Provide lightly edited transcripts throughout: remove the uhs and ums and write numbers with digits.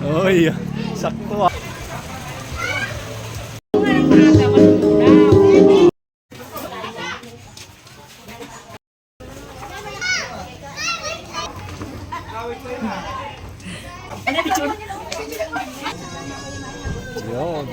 Oy, sakto ah. Yun.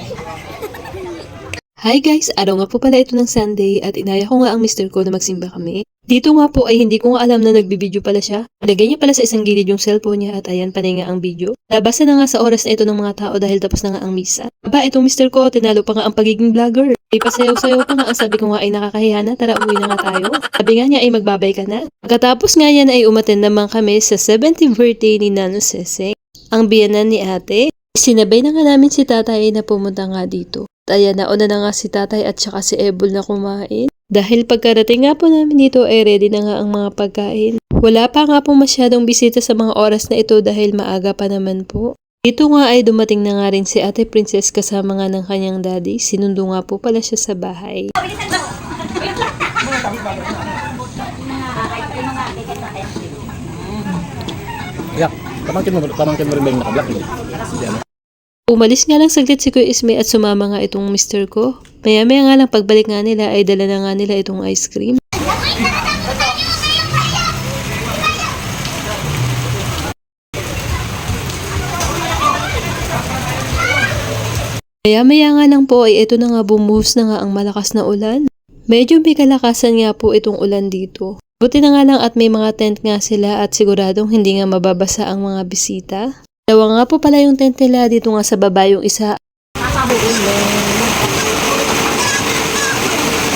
Hi guys! Araw nga po pala ito ng Sunday at inaya ko nga ang mister ko na magsimba kami. Dito nga po ay hindi ko nga alam na nagbibideo pala siya. Lagay niya pala sa isang gilid yung cellphone niya at ayan panay nga ang video. Nabasa na nga sa oras na ito ng mga tao dahil tapos na nga ang misa. Aba, itong mister ko, tinalo pa nga ang pagiging vlogger. Ay pasayaw-sayaw pa nga ang sabi ko nga ay nakakahiya na, tara uwi na nga tayo. Sabi nga niya ay magbabay ka na. Pagkatapos nga yan ay umattend naman kami sa 70th birthday ni Nano Seseng, ang biyanan ni ate. Sinabay na nga namin si tatay na pumunta nga dito. Ayan, nauna na nga si tatay at saka si Ebol na kumain. Dahil pagkarating nga po namin dito ay ready na nga ang mga pagkain. Wala pa nga po masyadong bisita sa mga oras na ito dahil maaga pa naman po. Dito nga ay dumating na nga rin si Ate Princess kasama nga ng kanyang daddy. Sinundo nga po pala siya sa bahay. Yak, pamangkin mo rin ba yung naka-black? Umalis nga lang saglit si Kuya Isme at sumama nga itong mister ko. Maya-maya nga lang pagbalik nga nila ay dala na nga nila itong ice cream. Maya-maya nga lang po ay ito na nga bumuhos na nga ang malakas na ulan. Medyo may kalakasan nga po itong ulan dito. Buti na nga lang at may mga tent nga sila at siguradong hindi nga mababasa ang mga bisita. Dalawa nga po pala yung tent nila, dito nga sa baba yung isa.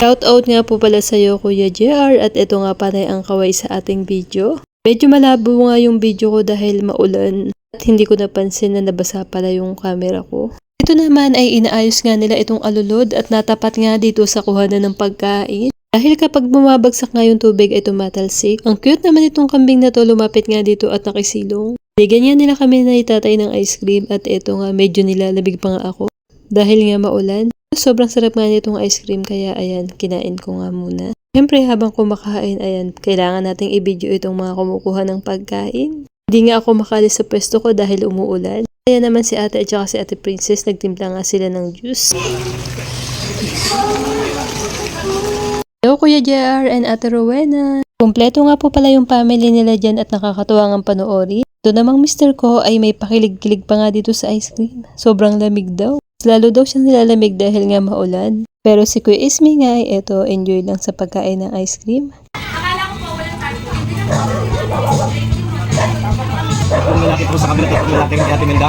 Shout out nga po pala sa iyo Kuya JR at ito nga panay ang kaway sa ating video. Medyo malabo nga yung video ko dahil maulan at hindi ko napansin na nabasa pala yung camera ko. Ito naman ay inaayos nga nila itong alulod at natapat nga dito sa kuhanan ng pagkain. Dahil kapag bumabagsak nga yung tubig ay tumatalsik. Ang cute naman itong kambing na to, lumapit nga dito at nakisilong. Ganyan nila kami na itatay ng ice cream at eto nga medyo nilalabig pa nga ako. Dahil nga maulan. Sobrang sarap nga nitong ice cream kaya ayan, kinain ko nga muna. Siyempre habang kumakain, ayan, kailangan nating i-video itong mga kumukuha ng pagkain. Hindi nga ako makalis sa pwesto ko dahil umuulan. Kaya naman si ate at saka si Ate Princess, nagtimpla nga sila ng juice. Hello Kuya JR and Ate Rowena. Kompleto nga po pala yung family nila dyan at nakakatuwa ang panoorin. Ito namang mister ko ay may pakilig-kilig pa nga dito sa ice cream. Sobrang lamig daw. Lalo daw siyang nilalamig dahil nga maulan. Pero si Kuya Isme nga ay eto, enjoy lang sa pagkain ng ice cream. Akala ko po walang target. Kung malaki po sa kabila, kung malaki ng ating Melda.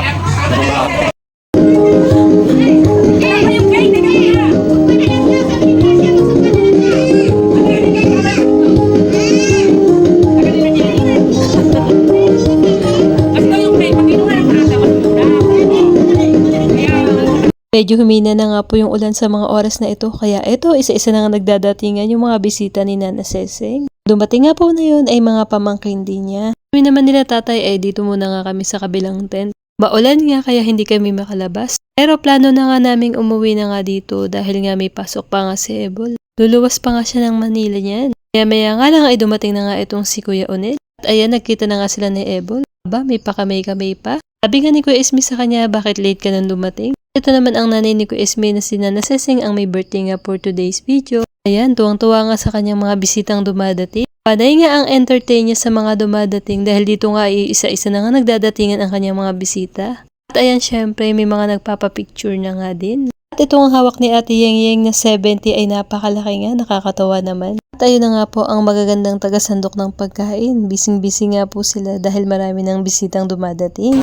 Medyo humina na nga po yung ulan sa mga oras na ito, kaya ito, isa-isa na nga nagdadatingan yung mga bisita ni Nana Seseng. Dumating nga po na yun ay mga pamangkin din niya. Kami naman nila tatay ay dito muna nga kami sa kabilang tent. Maulan nga kaya hindi kami makalabas. Pero plano na nga naming umuwi na nga dito dahil nga may pasok pa nga si Ebol. Luluwas pa nga siya ng Manila niyan. Kaya maya nga lang ay dumating na nga itong si Kuya Onel. At ayan, nagkita na nga sila ni Ebol. Aba, may pakamay-kamay pa. Sabi nga ni Kuya Isme sa kanya, bakit late ka nang dumating? Ito naman ang nanay ni Kuya Isme na si Nana Seseng ang may birthday nga for today's video. Ayan, tuwang-tuwa nga sa kanyang mga bisitang dumadating. Panay nga ang entertain niya sa mga dumadating dahil dito nga ay isa-isa na nga nagdadatingan ang kanyang mga bisita. At ayan, syempre may mga nagpapapicture na nga din. At ito ang hawak ni Ate Yeng Yeng na 70 ay napakalaki nga, nakakatawa naman. At ayun na nga po ang magagandang tagasandok ng pagkain. Bising-busy nga po sila dahil marami ng bisitang dumadating.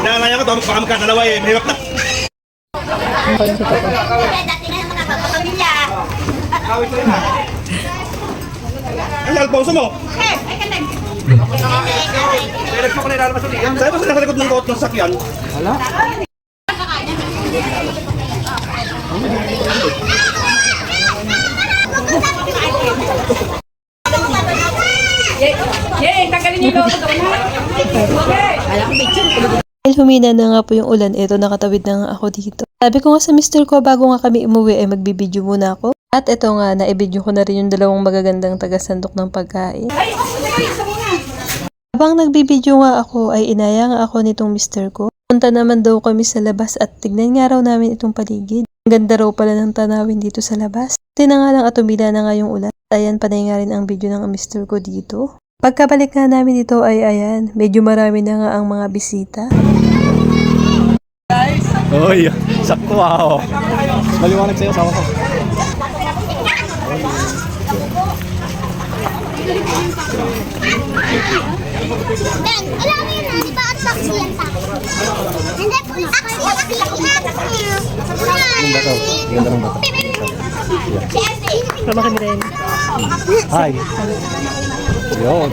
Naalala ko, baka magkakalawa eh, mahirap na. Dati na yung mga kapamilya. Ang alfonso mo? Ay, kanag. Kaya nagpo ko na ilalabas ulit. Sa'yo ba sila sa likod ng koot ng sakyan? Wala. Yay, tagalin niyo yung logo. Dahil humina na nga po yung ulan, eto nakatawid na nga ako dito. Sabi ko nga sa mister ko bago nga kami umuwi ay magbibideo muna ako. At eto nga, naibidyo ko na rin yung dalawang magagandang taga-sandok ng pagkain. Habang nagbibideo nga ako ay inaya nga ako nitong mister ko. Punta naman daw kami sa labas at tignan nga raw namin itong paligid. Ang ganda raw pala ng tanawin dito sa labas. Tina nga lang at umila na nga yung ulan. Ayan, panay nga rin ang video ng mister ko dito. Pagkabalik nga namin dito ay ayan, medyo marami na nga ang mga bisita. Uy, sakto ako. Maliwanag sa'yo, sama ko. Dan, alam mo yun na, di ba ang taxi yan sa akin? Hindi, taxi. Yung bato. Ganda ng bato. Si Ate. Sama kami rin. Hi. Yun.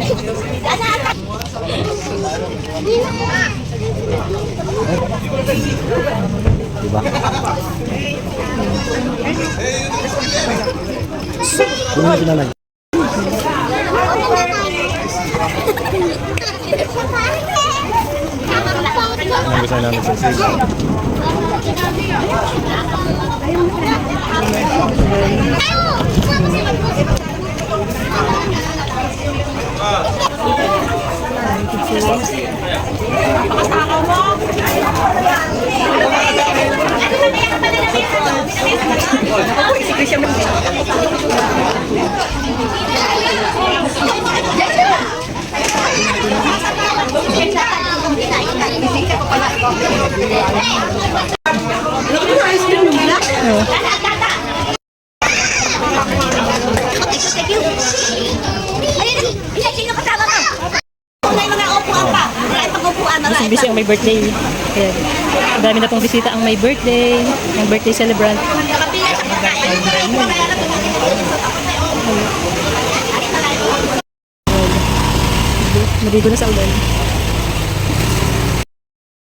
Diba? Ano na pinanay? Ang gusto namin sa sila. Busy ang may birthday. Ayan. Ang dami na pong bisita ang may birthday. Ang birthday celebrant. Maligo na sa ulan.